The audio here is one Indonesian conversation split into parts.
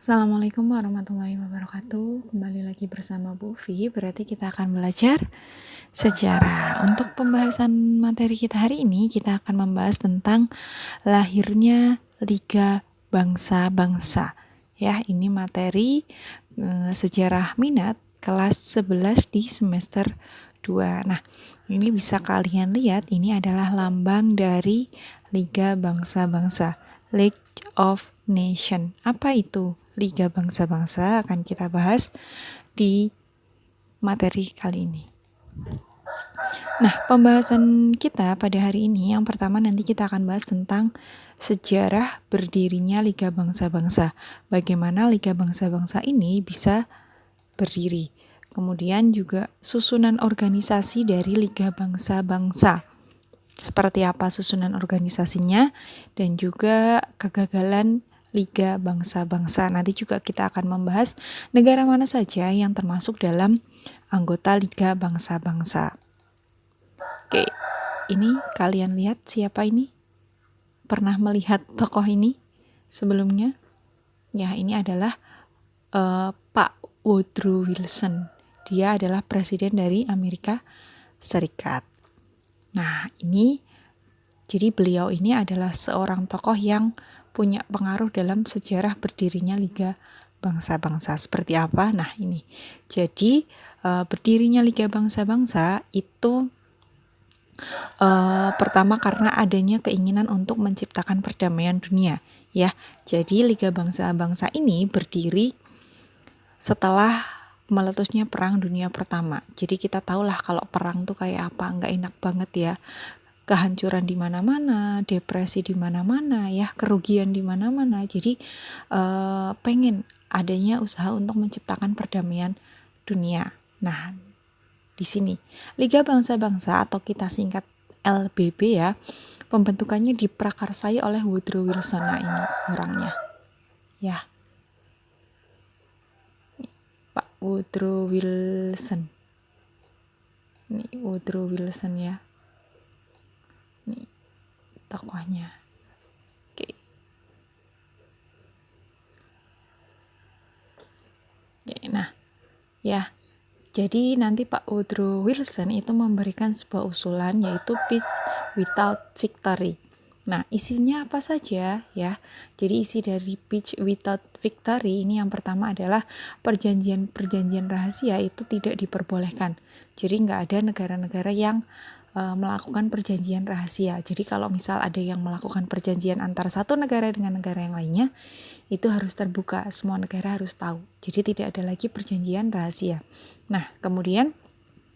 Assalamualaikum warahmatullahi wabarakatuh. Kembali lagi bersama Bu Vi. Berarti kita akan belajar sejarah. Untuk pembahasan materi kita hari ini, kita akan membahas tentang lahirnya Liga Bangsa-Bangsa. Ya, ini materi sejarah minat kelas 11 di semester 2. Nah, ini bisa kalian lihat, ini adalah lambang dari Liga Bangsa-Bangsa, League of Nation. Apa itu Liga Bangsa-Bangsa? Akan kita bahas di materi kali ini. Nah, pembahasan kita pada hari ini, yang pertama nanti kita akan bahas tentang sejarah berdirinya Liga Bangsa-Bangsa. Bagaimana Liga Bangsa-Bangsa ini bisa berdiri. Kemudian juga susunan organisasi dari Liga Bangsa-Bangsa. Seperti apa susunan organisasinya dan juga kegagalan Liga Bangsa-Bangsa. Nanti juga kita akan membahas negara mana saja yang termasuk dalam anggota Liga Bangsa-Bangsa. Oke, ini kalian lihat siapa ini? Pernah melihat tokoh ini sebelumnya? Ya, ini adalah Pak Woodrow Wilson. Dia adalah presiden dari Amerika Serikat. Nah, ini jadi beliau ini adalah seorang tokoh yang punya pengaruh dalam sejarah berdirinya Liga Bangsa-Bangsa. Seperti apa? Nah, ini. Jadi, berdirinya Liga Bangsa-Bangsa itu pertama karena adanya keinginan untuk menciptakan perdamaian dunia, ya. Jadi, Liga Bangsa-Bangsa ini berdiri setelah meletusnya Perang Dunia Pertama. Jadi kita tahulah kalau perang tuh kayak apa, nggak enak banget ya. Kehancuran di mana-mana, depresi di mana-mana, ya, kerugian di mana-mana. Jadi pengen adanya usaha untuk menciptakan perdamaian dunia. Nah, di sini Liga Bangsa-Bangsa atau kita singkat LBB ya, pembentukannya diprakarsai oleh Woodrow Wilson. Nah, ini orangnya. Ya. Pak Woodrow Wilson. Ini Woodrow Wilson ya. Ini tokohnya. Oke. Nah, ya. Jadi nanti Pak Woodrow Wilson itu memberikan sebuah usulan yaitu Peace Without Victory. Nah, isinya apa saja ya? Jadi isi dari Peace Without Victory ini yang pertama adalah perjanjian-perjanjian rahasia itu tidak diperbolehkan. Jadi nggak ada negara-negara yang melakukan perjanjian rahasia. Jadi kalau misal ada yang melakukan perjanjian antara satu negara dengan negara yang lainnya, itu harus terbuka, semua negara harus tahu. Jadi tidak ada lagi perjanjian rahasia. Nah, kemudian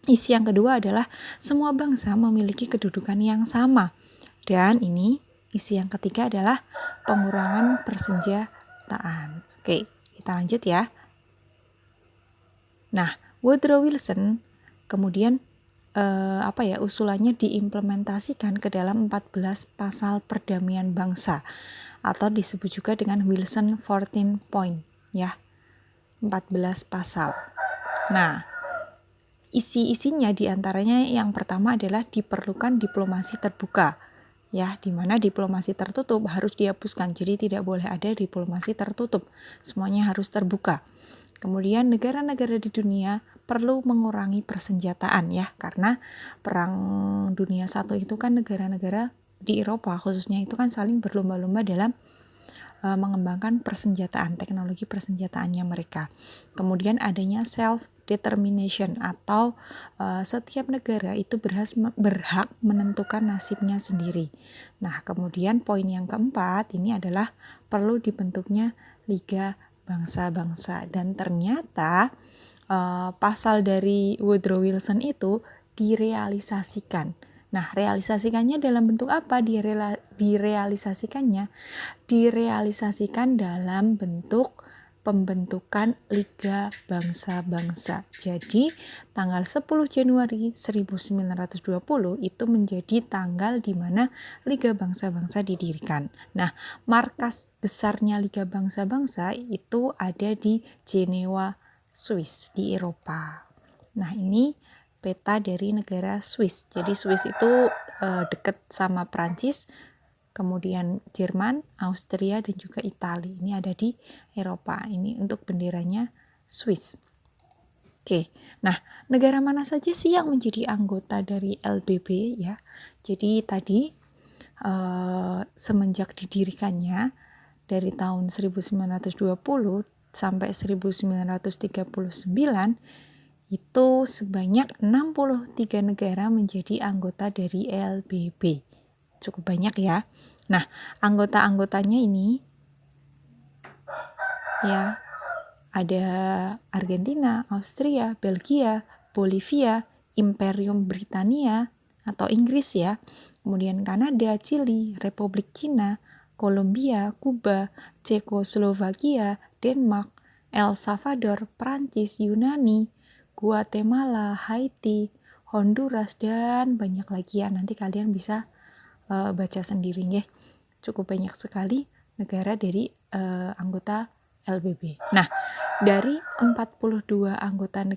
isi yang kedua adalah semua bangsa memiliki kedudukan yang sama. Dan ini isi yang ketiga adalah pengurangan persenjataan. Oke, kita lanjut ya. Nah, Woodrow Wilson kemudian usulannya diimplementasikan ke dalam 14 pasal perdamaian bangsa atau disebut juga dengan Wilson 14 Point ya. 14 pasal. Nah, isi-isinya diantaranya yang pertama adalah diperlukan diplomasi terbuka ya, di mana diplomasi tertutup harus dihapuskan. Jadi tidak boleh ada diplomasi tertutup. Semuanya harus terbuka. Kemudian negara-negara di dunia perlu mengurangi persenjataan ya, karena Perang Dunia I itu kan negara-negara di Eropa khususnya itu kan saling berlomba-lomba dalam mengembangkan persenjataan, teknologi persenjataannya mereka. Kemudian adanya self-determination atau setiap negara itu berhak menentukan nasibnya sendiri. Nah, kemudian poin yang keempat ini adalah perlu dibentuknya Liga Bangsa-Bangsa. Dan ternyata pasal dari Woodrow Wilson itu direalisasikan. Nah, realisasikannya dalam bentuk apa? Direalisasikan dalam bentuk pembentukan Liga Bangsa-Bangsa. Jadi, tanggal 10 Januari 1920 itu menjadi tanggal di mana Liga Bangsa-Bangsa didirikan. Nah, markas besarnya Liga Bangsa-Bangsa itu ada di Jenewa, Swiss, di Eropa. Nah, ini peta dari negara Swiss. Jadi Swiss itu dekat sama Prancis, kemudian Jerman, Austria, dan juga Italia. Ini ada di Eropa. Ini untuk benderanya Swiss. Oke, nah negara mana saja sih yang menjadi anggota dari LBB ya? Jadi tadi semenjak didirikannya dari tahun 1920 sampai 1939 itu sebanyak 63 negara menjadi anggota dari LBB. Cukup banyak ya. Nah, anggota-anggotanya ini ya ada Argentina, Austria, Belgia, Bolivia, Imperium Britania atau Inggris ya, kemudian Kanada, Chili, Republik Cina, Kolombia, Kuba, Cekoslovakia, Denmark, El Salvador, Prancis, Yunani, Guatemala, Haiti, Honduras, dan banyak lagi ya. Nanti kalian bisa baca sendiri ya. Cukup banyak sekali negara dari anggota LBB. Nah, dari 42 anggota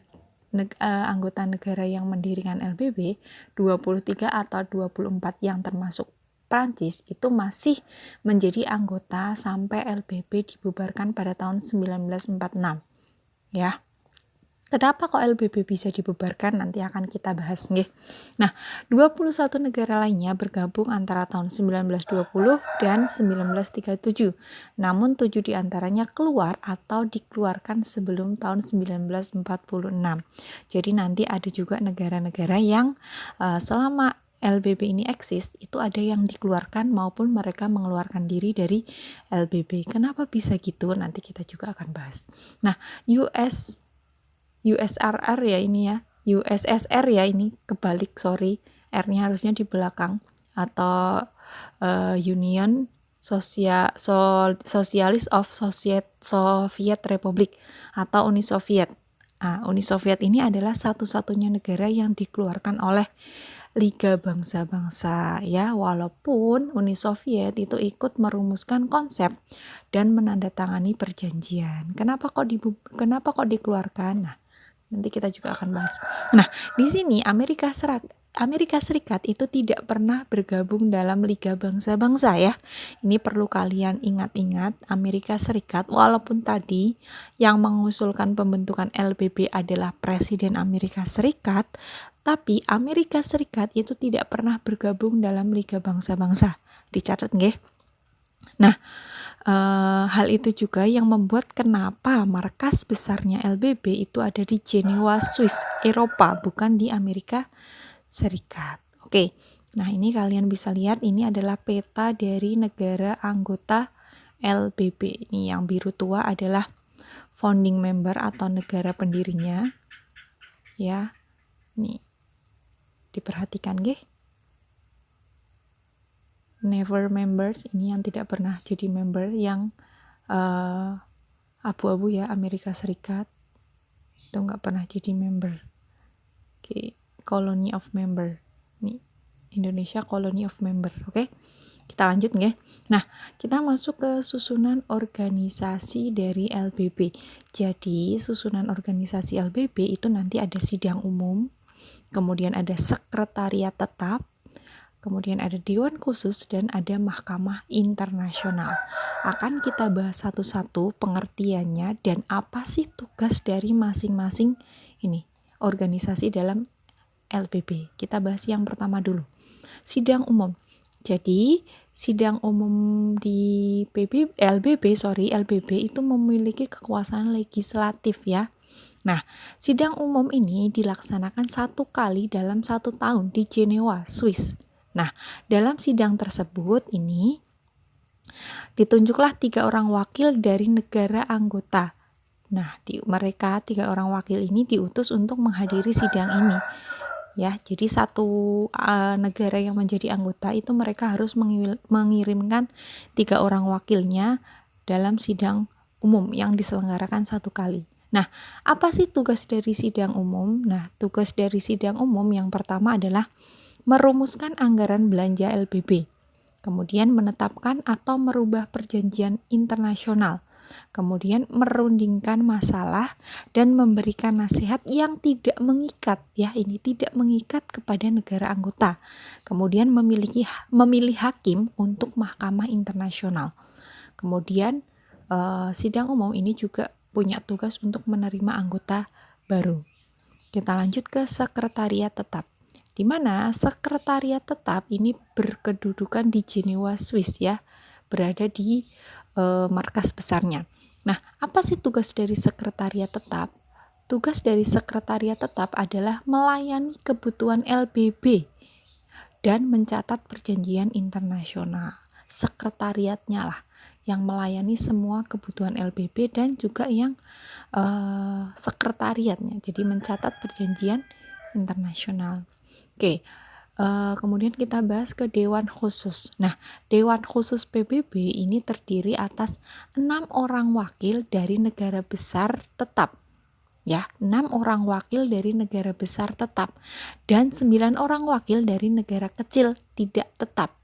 negara yang mendirikan LBB, 23 atau 24 yang termasuk Prancis itu masih menjadi anggota sampai LBB dibubarkan pada tahun 1946. Ya. Kenapa kok LBB bisa dibubarkan? Nanti akan kita bahas nih. Nah, 21 negara lainnya bergabung antara tahun 1920 dan 1937. Namun 7 diantaranya keluar atau dikeluarkan sebelum tahun 1946. Jadi nanti ada juga negara-negara yang selama LBB ini eksis, itu ada yang dikeluarkan maupun mereka mengeluarkan diri dari LBB. Kenapa bisa gitu? Nanti kita juga akan bahas. Nah, USRR ya ini ya, USSR ya ini kebalik, sorry, R-nya harusnya di belakang, atau Union Socialist of Soviet Republic atau Uni Soviet. Nah, Uni Soviet ini adalah satu-satunya negara yang dikeluarkan oleh Liga Bangsa-Bangsa ya, walaupun Uni Soviet itu ikut merumuskan konsep dan menandatangani perjanjian. Kenapa kok dikeluarkan? Nah, nanti kita juga akan bahas. Nah, di sini Amerika Serikat itu tidak pernah bergabung dalam Liga Bangsa-Bangsa ya. Ini perlu kalian ingat-ingat, Amerika Serikat walaupun tadi yang mengusulkan pembentukan LBB adalah Presiden Amerika Serikat, tapi Amerika Serikat itu tidak pernah bergabung dalam Liga Bangsa-Bangsa. Dicatat nggih? Nah, hal itu juga yang membuat kenapa markas besarnya LBB itu ada di Jenewa, Swiss, Eropa, bukan di Amerika Serikat. Oke, nah ini kalian bisa lihat, ini adalah peta dari negara anggota LBB. Ini yang biru tua adalah founding member atau negara pendirinya. Ya, nih diperhatikan nggih. Never members, ini yang tidak pernah jadi member, yang abu-abu ya, Amerika Serikat itu nggak pernah jadi member. Oke, colony of member. Nih, Indonesia colony of member. Oke, kita lanjut nggih. Nah, kita masuk ke susunan organisasi dari LBB. Jadi, susunan organisasi LBB itu nanti ada sidang umum, kemudian ada sekretariat tetap, kemudian ada dewan khusus, dan ada mahkamah internasional. Akan kita bahas satu-satu pengertiannya dan apa sih tugas dari masing-masing ini organisasi dalam LBB. Kita bahas yang pertama dulu. Sidang umum. Jadi, sidang umum di LBB itu memiliki kekuasaan legislatif ya. Nah, sidang umum ini dilaksanakan 1 kali dalam 1 tahun di Jenewa, Swiss. Nah, dalam sidang tersebut ini ditunjuklah 3 orang wakil dari negara anggota. Nah, mereka 3 orang wakil ini diutus untuk menghadiri sidang ini. Ya, jadi satu negara yang menjadi anggota itu mereka harus mengirimkan 3 orang wakilnya dalam sidang umum yang diselenggarakan 1 kali. Nah, apa sih tugas dari sidang umum? Nah, tugas dari sidang umum yang pertama adalah merumuskan anggaran belanja LBB, kemudian menetapkan atau merubah perjanjian internasional, Kemudian merundingkan masalah dan memberikan nasihat yang tidak mengikat, ya, ini tidak mengikat kepada negara anggota. Kemudian memilih hakim untuk Mahkamah Internasional. Kemudian sidang umum ini juga punya tugas untuk menerima anggota baru. Kita lanjut ke sekretariat tetap, di mana sekretariat tetap ini berkedudukan di Jenewa, Swiss, ya, berada di markas besarnya. Nah, apa sih tugas dari sekretariat tetap? Tugas dari sekretariat tetap adalah melayani kebutuhan LBB dan mencatat perjanjian internasional. Sekretariatnya lah yang melayani semua kebutuhan LBB dan juga yang sekretariatnya, jadi mencatat perjanjian internasional. Oke, kemudian kita bahas ke Dewan Khusus. Nah, Dewan Khusus PBB ini terdiri atas 6 orang wakil dari negara besar tetap, ya, 6 orang wakil dari negara besar tetap dan 9 orang wakil dari negara kecil tidak tetap.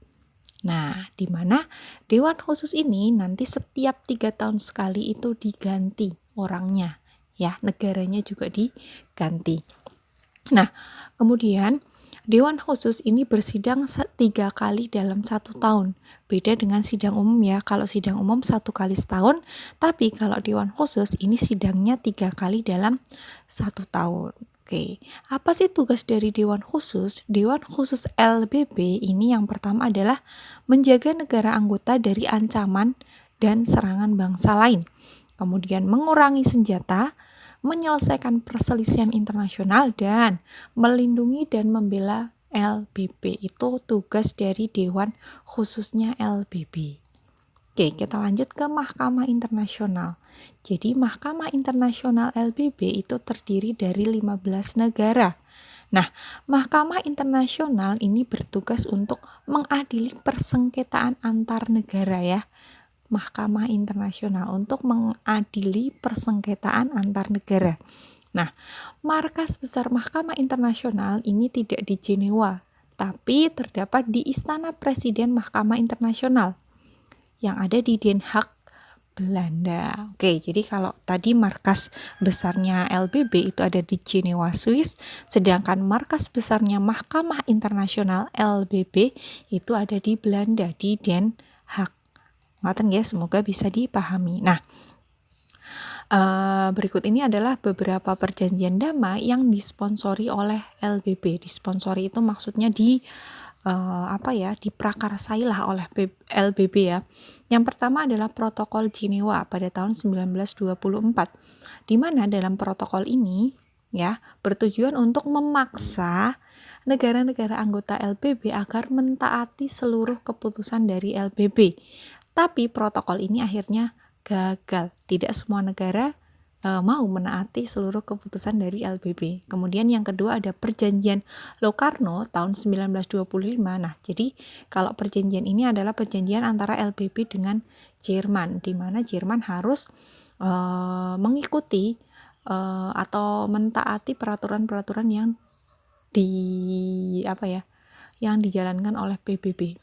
Nah, di mana Dewan Khusus ini nanti setiap 3 tahun sekali itu diganti orangnya, ya, negaranya juga diganti. Nah, kemudian Dewan Khusus ini bersidang 3 kali dalam 1 tahun. Beda dengan sidang umum, ya. Kalau sidang umum 1 kali setahun, tapi kalau Dewan Khusus ini sidangnya 3 kali dalam 1 tahun. Oke, apa sih tugas dari Dewan Khusus? Dewan Khusus LBB ini yang pertama adalah menjaga negara anggota dari ancaman dan serangan bangsa lain. Kemudian mengurangi senjata, menyelesaikan perselisihan internasional, dan melindungi dan membela LBB. Itu tugas dari Dewan Khususnya LBB. Oke, kita lanjut ke Mahkamah Internasional. Jadi Mahkamah Internasional LBB itu terdiri dari 15 negara. Nah, Mahkamah Internasional ini bertugas untuk mengadili persengketaan antar negara, ya. Mahkamah Internasional untuk mengadili persengketaan antar negara. Nah, markas besar Mahkamah Internasional ini tidak di Jenewa, tapi terdapat di Istana Presiden Mahkamah Internasional yang ada di Den Haag, Belanda. Oke, jadi kalau tadi markas besarnya LBB itu ada di Jenewa, Swiss, sedangkan markas besarnya Mahkamah Internasional LBB itu ada di Belanda, di Den Haag. Ngaten ya, semoga bisa dipahami. Nah, berikut ini adalah beberapa perjanjian damai yang disponsori oleh LBB. Disponsori itu maksudnya diprakarsailah oleh LBB, ya. Yang pertama adalah Protokol Jenewa pada tahun 1924, di mana dalam protokol ini, ya, bertujuan untuk memaksa negara-negara anggota LBB agar mentaati seluruh keputusan dari LBB. Tapi protokol ini akhirnya gagal. Tidak semua negara mau menaati seluruh keputusan dari LBB. Kemudian yang kedua ada Perjanjian Locarno tahun 1925. Nah, jadi kalau perjanjian ini adalah perjanjian antara LBB dengan Jerman, di mana Jerman harus mengikuti atau mentaati peraturan-peraturan yang yang dijalankan oleh PBB.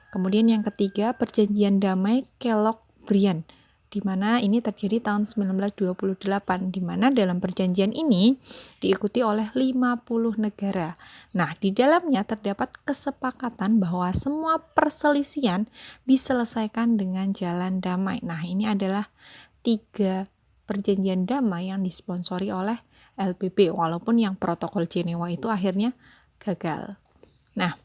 Kemudian yang ketiga, Perjanjian Damai Kellogg-Briand, di mana ini terjadi tahun 1928, di mana dalam perjanjian ini diikuti oleh 50 negara. Nah, di dalamnya terdapat kesepakatan bahwa semua perselisihan diselesaikan dengan jalan damai. Nah, ini adalah 3 perjanjian damai yang disponsori oleh LBB, walaupun yang protokol Jenewa itu akhirnya gagal. Nah,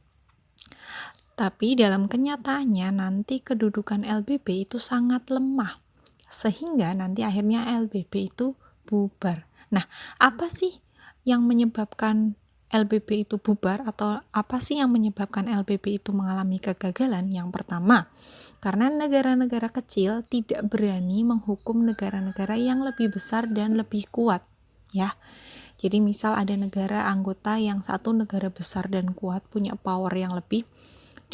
tapi dalam kenyataannya nanti kedudukan LBB itu sangat lemah, sehingga nanti akhirnya LBB itu bubar. Nah, apa sih yang menyebabkan LBB itu bubar, atau apa sih yang menyebabkan LBB itu mengalami kegagalan? Yang pertama, karena negara-negara kecil tidak berani menghukum negara-negara yang lebih besar dan lebih kuat, ya. Jadi misal ada negara anggota yang satu negara besar dan kuat, punya power yang lebih,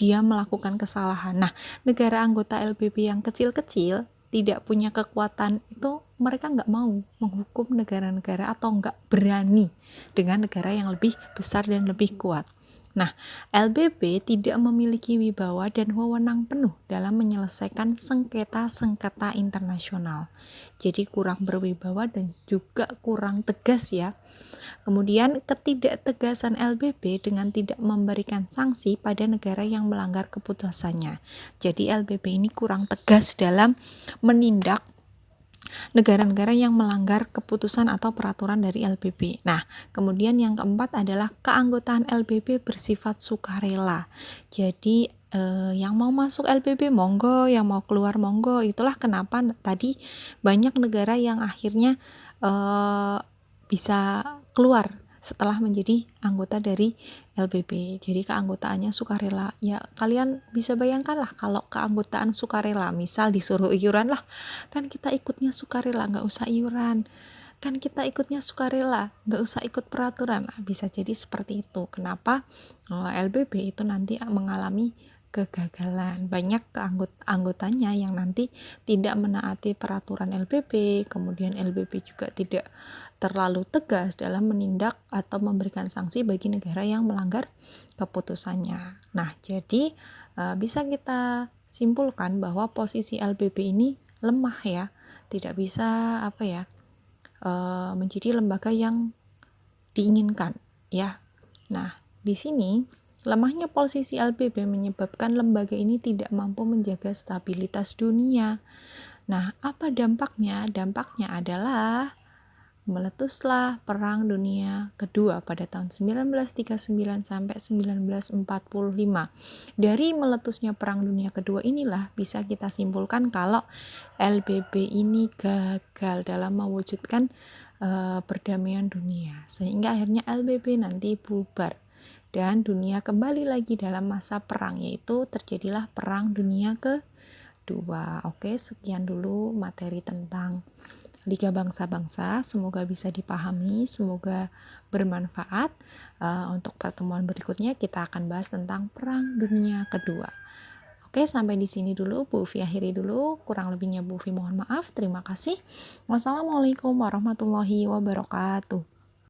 dia melakukan kesalahan. Nah, negara anggota LBB yang kecil-kecil tidak punya kekuatan itu, mereka nggak mau menghukum negara-negara atau nggak berani dengan negara yang lebih besar dan lebih kuat. Nah, LBP tidak memiliki wibawa dan wewenang penuh dalam menyelesaikan sengketa-sengketa internasional. Jadi kurang berwibawa dan juga kurang tegas ya. Kemudian ketidaktegasan LBP dengan tidak memberikan sanksi pada negara yang melanggar keputusannya. Jadi LBP ini kurang tegas dalam menindak negara-negara yang melanggar keputusan atau peraturan dari LBP. Nah, kemudian yang keempat adalah keanggotaan LBP bersifat sukarela. Jadi yang mau masuk LBP monggo, yang mau keluar monggo. Itulah kenapa tadi banyak negara yang akhirnya bisa keluar setelah menjadi anggota dari LBP. Jadi keanggotaannya sukarela. Ya kalian bisa bayangkan lah kalau keanggotaan sukarela, misal disuruh iuran lah, kan kita ikutnya sukarela, nggak usah iuran. Kan kita ikutnya sukarela, nggak usah ikut peraturan. Nah, bisa jadi seperti itu. Kenapa LBP itu nanti mengalami kegagalan, banyak anggotanya yang nanti tidak menaati peraturan LBP, kemudian LBP juga tidak terlalu tegas dalam menindak atau memberikan sanksi bagi negara yang melanggar keputusannya. Nah, jadi bisa kita simpulkan bahwa posisi LBP ini lemah ya, tidak bisa menjadi lembaga yang diinginkan ya. Nah, di sini lemahnya posisi LBP menyebabkan lembaga ini tidak mampu menjaga stabilitas dunia. Nah, apa dampaknya? Dampaknya adalah meletuslah Perang Dunia Kedua pada tahun 1939 sampai 1945. Dari meletusnya Perang Dunia Kedua inilah bisa kita simpulkan kalau LBP ini gagal dalam mewujudkan perdamaian dunia, sehingga akhirnya LBP nanti bubar dan dunia kembali lagi dalam masa perang, yaitu terjadilah Perang Dunia Kedua. Oke, sekian dulu materi tentang Liga Bangsa-Bangsa, semoga bisa dipahami, semoga bermanfaat. Untuk pertemuan berikutnya kita akan bahas tentang Perang Dunia Kedua. Oke, sampai di sini dulu Bu Ufi akhiri dulu, kurang lebihnya Bu Ufi mohon maaf. Terima kasih. Wassalamualaikum warahmatullahi wabarakatuh.